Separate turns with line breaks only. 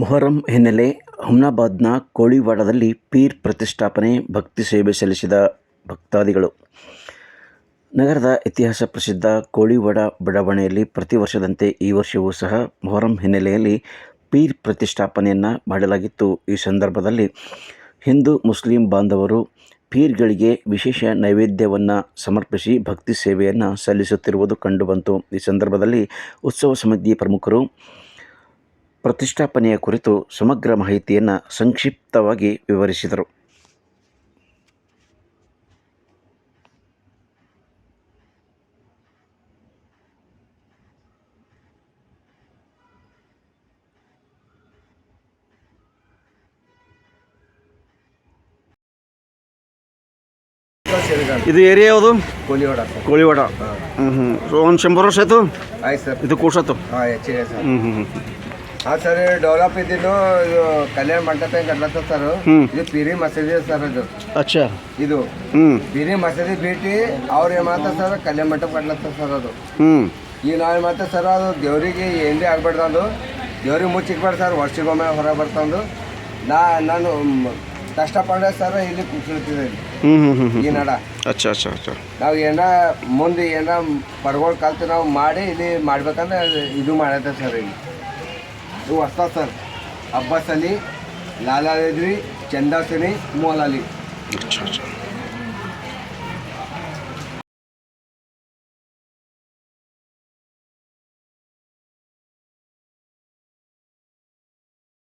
ಮೊಹರಂ ಹಿನ್ನೆಲೆ ಹುಮ್ನಾಬಾದ್ನ ಕೋಳಿವಾಡದಲ್ಲಿ ಪೀರ್ ಪ್ರತಿಷ್ಠಾಪನೆ ಭಕ್ತಿ ಸೇವೆ ಸಲ್ಲಿಸಿದ ಭಕ್ತಾದಿಗಳು. ನಗರದ ಇತಿಹಾಸ ಪ್ರಸಿದ್ಧ ಕೋಳಿವಾಡ ಬಡಾವಣೆಯಲ್ಲಿ ಪ್ರತಿ ವರ್ಷದಂತೆ ಈ ವರ್ಷವೂ ಸಹ ಮೊಹರಂ ಹಿನ್ನೆಲೆಯಲ್ಲಿ ಪೀರ್ ಪ್ರತಿಷ್ಠಾಪನೆಯನ್ನು ಮಾಡಲಾಗಿತ್ತು. ಈ ಸಂದರ್ಭದಲ್ಲಿ ಹಿಂದೂ ಮುಸ್ಲಿಂ ಬಾಂಧವರು ಪೀರ್ಗಳಿಗೆ ವಿಶೇಷ ನೈವೇದ್ಯವನ್ನು ಸಮರ್ಪಿಸಿ ಭಕ್ತಿ ಸೇವೆಯನ್ನು ಸಲ್ಲಿಸುತ್ತಿರುವುದು ಕಂಡುಬಂತು. ಈ ಸಂದರ್ಭದಲ್ಲಿ ಉತ್ಸವ ಸಮಿತಿ ಪ್ರಮುಖರು ಪ್ರತಿಷ್ಠಾಪನೆಯ ಕುರಿತು ಸಮಗ್ರ ಮಾಹಿತಿಯನ್ನು ಸಂಕ್ಷಿಪ್ತವಾಗಿ ವಿವರಿಸಿದರು. ಇದು ಏರಿಯಾ ಯಾವುದು?
ಕೋಳಿವಾಡ.
ಕೋಳಿವಾಡ. ಸೊ ಒಂದು 100 ವರ್ಷ ಆಯಿತು
ಆಯ್ತು ಸರ್.
ಇದು ಕೋರ್ಸತ್ತು.
ಹಾಂ ಹೆಚ್ಚಿಗೆ ಸರ್. ಹಾಂ ಸರ್, ಡೆವಲಪ್ ಇದ್ದಿದ್ದು ಇದು ಕಲ್ಯಾಣ ಮಂಟಪ ಕಟ್ಲತ್ತ ಸರ್. ಇದು ಪೀರಿ ಮಸೀದಿ ಸರ್. ಇದು
ಅಚ್ಚಾ
ಇದು ಪೀರಿ ಮಸೀದಿ ಭೇಟಿ ಅವ್ರು ಏನು ಮಾಡ್ತಾರೆ ಸರ್, ಕಲ್ಯಾಣ ಮಂಟಪ ಕಟ್ಲತ್ತ ಸರ್. ಅದು ಈಗ ನಾವು ಮಾಡ್ತಾರೆ ಸರ್, ಅದು ದೇವ್ರಿಗೆ ಏನೇ ಆಗ್ಬಾರ್ದು, ಅದು ದೇವ್ರಿಗೆ ಮುಚ್ಚಿಕ್ಬಾರ್ದು ಸರ್. ವರ್ಷಿಗೊಮ್ಮೆ ಹೊರಗೆ ಬರ್ತಂದು ನಾನು ಕಷ್ಟಪಡ್ದೆ ಸರ್. ಇಲ್ಲಿ ಕೂತ್ಕೊಳ್ತಿದ್ದೆ ಈ ನಡ.
ಅಚ್ಚಾ ಅಚ್ಚಾ ಅಚ್ಚಾ
ನಾವು ಏನ ಮುಂದೆ ಏನ ಪರ್ಗಳು ಕಲ್ತು ನಾವು ಮಾಡಿ ಇಲ್ಲಿ ಮಾಡ್ಬೇಕಂದ್ರೆ ಇದು ಮಾಡತ್ತೆ ಸರ್. ಇಲ್ಲಿ ಇವು ಹೊಸ ಸರ್. ಅಬ್ಬಾಸ್ ಅಲಿ, ಲಾಲಾ ರೆಡ್ಡಿ, ಚಂದಾ ಸಿನಿ, ಮೋಲ್ ಅಲಿ.
ಅಚ್ಚಾ ಅಚ್ಚಾ